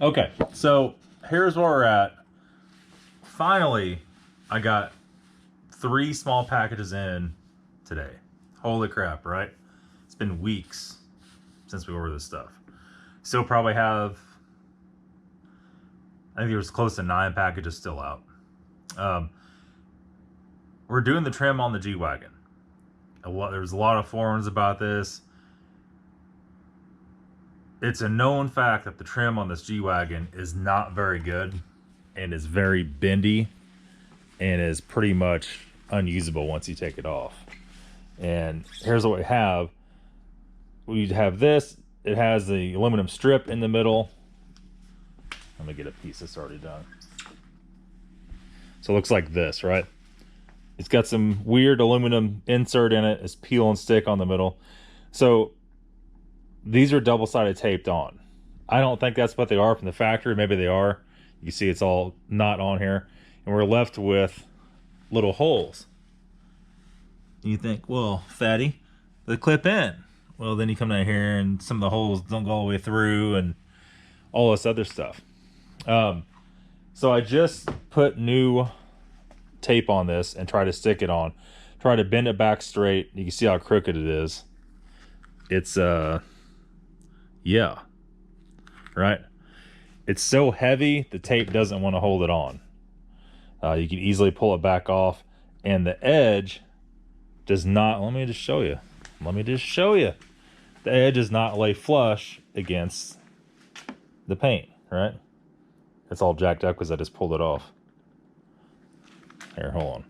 Okay, so here's where we're at. Finally, I got 3 small packages in today. Holy crap, right? It's been weeks since we ordered this stuff. Still probably have, I think there's close to 9 packages still out. We're doing the trim on the G-Wagon. There's a lot of forums about this. It's a known fact that the trim on this G-Wagon is not very good and is very bendy and is pretty much unusable once you take it off. And here's what we have. We have this. It has the aluminum strip in the middle. Let me get a piece that's already done. So it looks like this, right? It's got some weird aluminum insert in it. It's peel and stick on the middle. So these are double-sided taped on. I don't think that's what they are from the factory. Maybe they are. You see it's all not on here. And we're left with little holes. You think, well, fatty, they clip in. Well, then you come down here and some of the holes don't go all the way through and all this other stuff. So I just put new tape on this and try to stick it on. Try to bend it back straight. You can see how crooked it is. It's, yeah, right? It's so heavy, the tape doesn't want to hold it on. You can easily pull it back off, and the edge does not, let me just show you. The edge does not lay flush against the paint, right? It's all jacked up because I just pulled it off. Here, hold on.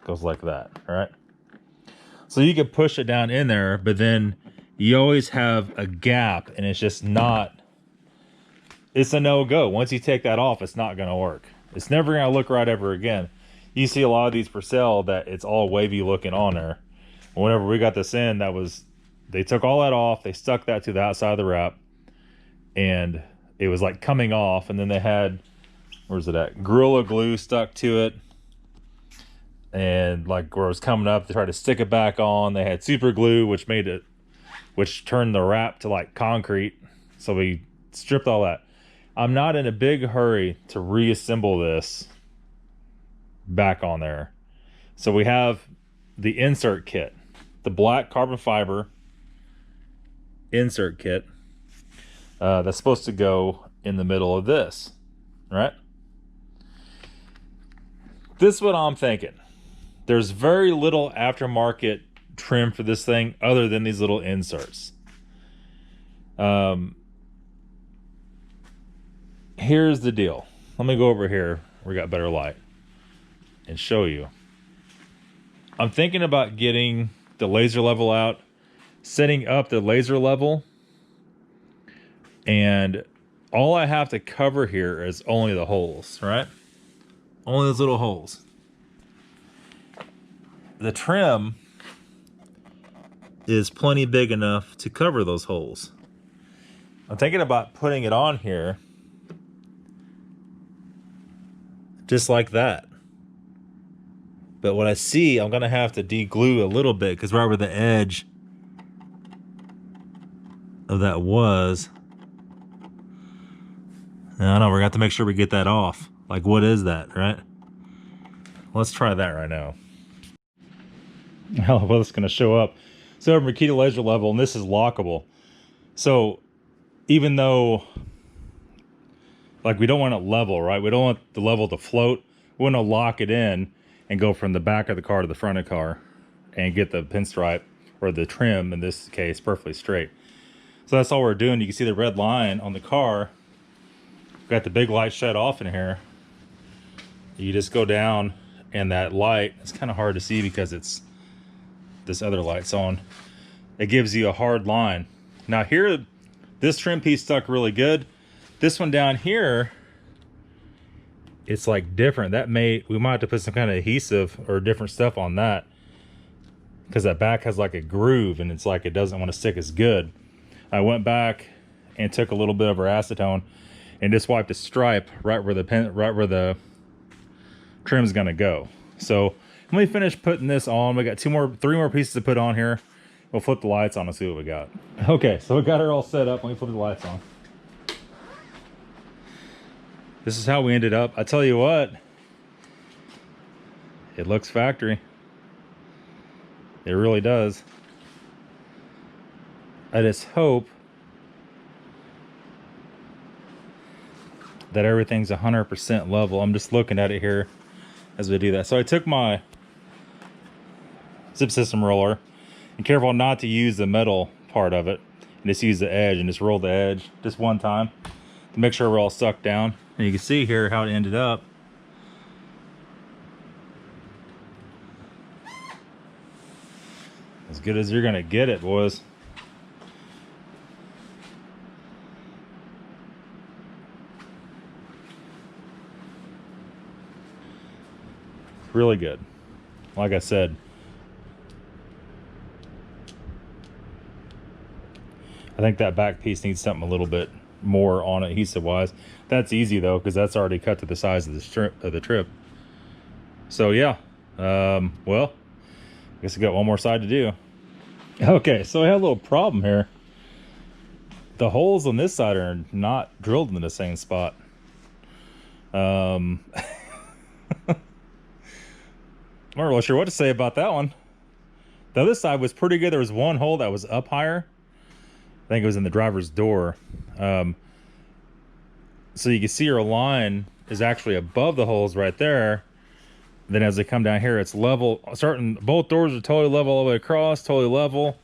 Goes like that, all right? So you can push it down in there, but then you always have a gap, and it's just not, it's a no-go. Once you take that off, it's not gonna work. It's never gonna look right ever again. You see a lot of these for sale that it's all wavy looking on there. Whenever we got this in, they took all that off, they stuck that to the outside of the wrap, and it was like coming off, and then they had, where's it at? Gorilla Glue stuck to it. And like where it was coming up, they tried to stick it back on. They had super glue, which turned the wrap to like concrete. So we stripped all that. I'm not in a big hurry to reassemble this back on there. So we have the insert kit, the black carbon fiber insert kit that's supposed to go in the middle of this, right? This is what I'm thinking. There's very little aftermarket trim for this thing other than these little inserts. Here's the deal. Let me go over here. We got better light and show you. I'm thinking about getting the laser level out, setting up the laser level, and all I have to cover here is only the holes, right? Only those little holes. The trim is plenty big enough to cover those holes. I'm thinking about putting it on here just like that. But what I see, I'm gonna have to de-glue a little bit because right where the edge of that was, I know we're gonna have to make sure we get that off. Like, what is that, right? Let's try that right now. Well, it's going to show up. So over key to laser level, and this is lockable. So even though, like, we don't want it level, right? We don't want the level to float. We want to lock it in and go from the back of the car to the front of the car and get the pinstripe, or the trim in this case, perfectly straight. So that's all we're doing. You can see the red line on the car. Got the big light shut off in here. You just go down, and that light, it's kind of hard to see because it's this other light's on. It gives you a hard line. Now here, this trim piece stuck really good. This one down here, it's like different. We might have to put some kind of adhesive or different stuff on that because that back has like a groove, and it's like it doesn't want to stick as good. I went back and took a little bit of our acetone and just wiped a stripe right where the trim's gonna go. So let me finish putting this on. We got three more pieces to put on here, We'll flip the lights on and see what we got. Okay, so we got her all set up. Let me flip the lights on. This is how we ended up. I tell you what, it looks factory. It really does. I just hope that everything's 100% level. I'm just looking at it here as we do that. So I took my zip system roller, and careful not to use the metal part of it, and just use the edge and just roll the edge just one time to make sure we're all sucked down. And you can see here how it ended up. As good as you're gonna get it, boys. Really good. Like I said, I think that back piece needs something a little bit more on it adhesive wise. That's easy though, because that's already cut to the size of the trip. So yeah, well, I guess we got one more side to do. Okay, so I had a little problem here. The holes on this side are not drilled in the same spot. I'm not really sure what to say about that one. The other side was pretty good. There was one hole that was up higher. I think it was in the driver's door. So you can see your line is actually above the holes right there. Then as they come down here, it's level. Both doors are totally level all the way across, totally level.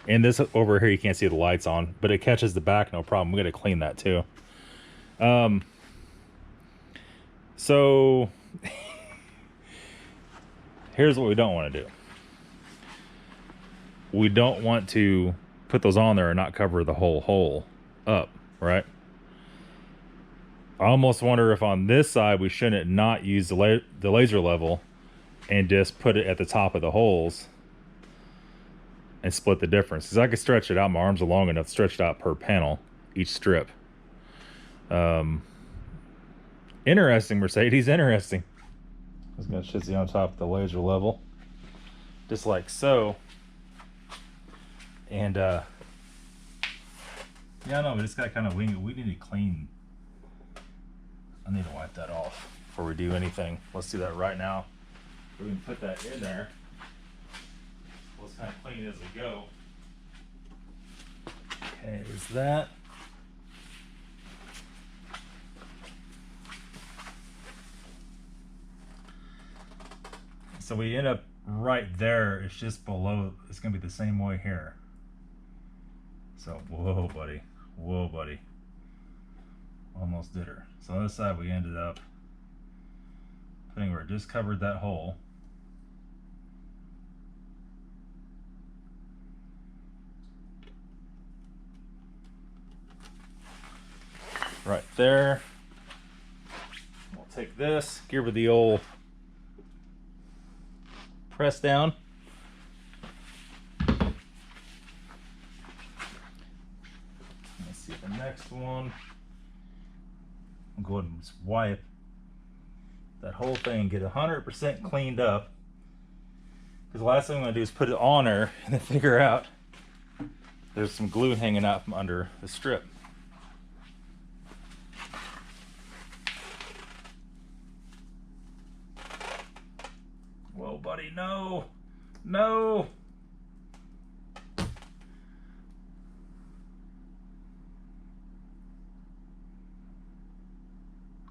And this over here, you can't see the lights on, but it catches the back, no problem. We got to clean that too. So here's what we don't want to do. We don't want to put those on there and not cover the whole hole up, right? I almost wonder if on this side we shouldn't not use the laser level and just put it at the top of the holes and split the difference, because I could stretch it out. My arms are long enough to stretch it out per panel, each strip. Interesting, Mercedes, interesting. I was gonna shizzy on top of the laser level, just like so. And yeah, no, we just got kind of wing it. We need to clean. I need to wipe that off before we do anything. Let's do that right now. We can put that in there. Let's kind of clean it as we go. Okay, there's that. So we end up right there. It's just below. It's gonna be the same way here. So whoa, buddy. Whoa, buddy. Almost did her. So on this side, we ended up putting where it just covered that hole. Right there. We'll take this, give her the old press down. Let's see the next one. I'll go ahead and just wipe that whole thing, get 100% cleaned up. Because the last thing I'm going to do is put it on her and then figure out there's some glue hanging out from under the strip. Whoa, buddy, no, no.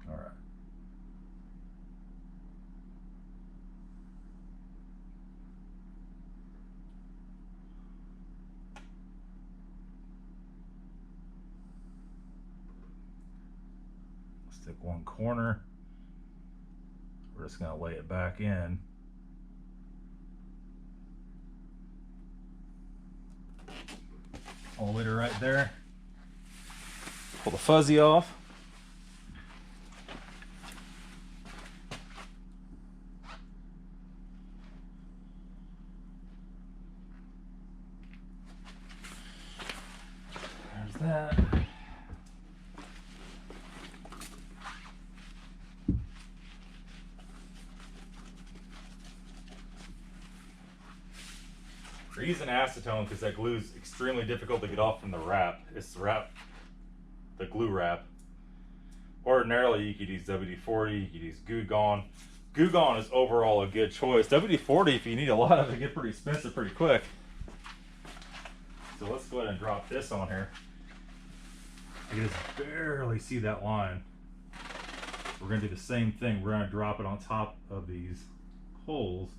All right. Stick one corner. We're just going to lay it back in. All the way to right there. Pull the fuzzy off. There's that. We're using acetone because that glue is extremely difficult to get off from the wrap. It's the glue wrap. Ordinarily, you could use WD-40, you could use Goo Gone. Goo Gone is overall a good choice. WD-40, if you need a lot of it, get pretty expensive pretty quick. So let's go ahead and drop this on here. You can just barely see that line. We're going to do the same thing. We're going to drop it on top of these holes.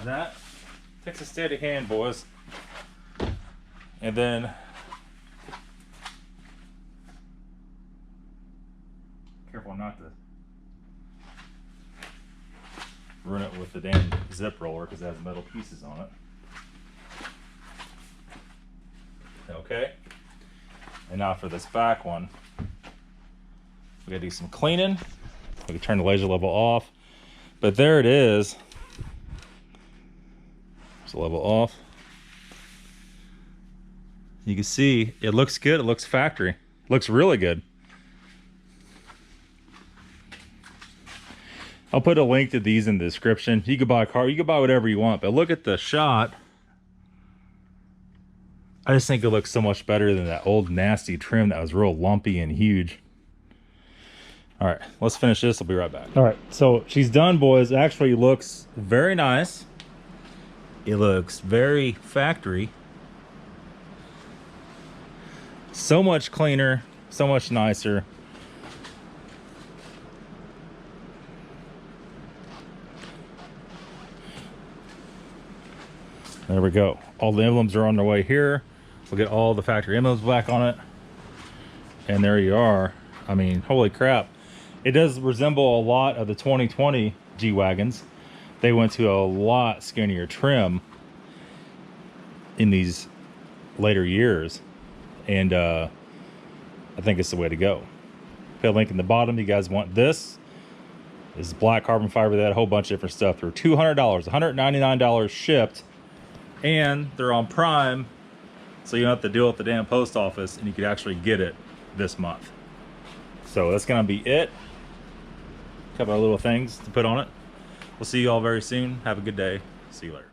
That takes a steady hand, boys. And then careful not to ruin it with the damn zip roller because it has metal pieces on it. Okay. And now for this back one, we gotta do some cleaning. We can turn the laser level off, but there it is. Just level off. You can see it looks good. It looks factory. It looks really good. I'll put a link to these in the description. You could buy a car, you could buy whatever you want, but look at the shot. I just think it looks so much better than that old nasty trim that was real lumpy and huge. All right, let's finish this. I'll be right back. All right, so she's done, boys. Actually looks very nice. It looks very factory. So much cleaner, so much nicer. There we go. All the emblems are on their way here. We'll get all the factory emblems back on it. And there you are. I mean, holy crap. It does resemble a lot of the 2020 G-Wagons. They went to a lot skinnier trim in these later years. And I think it's the way to go. Put a link in the bottom. You guys want this. This is black carbon fiber. They had a whole bunch of different stuff. They're $200, $199 shipped. And they're on Prime, so you don't have to deal with the damn post office, and you could actually get it this month. So that's gonna be it. A couple of little things to put on it. We'll see you all very soon. Have a good day. See you later.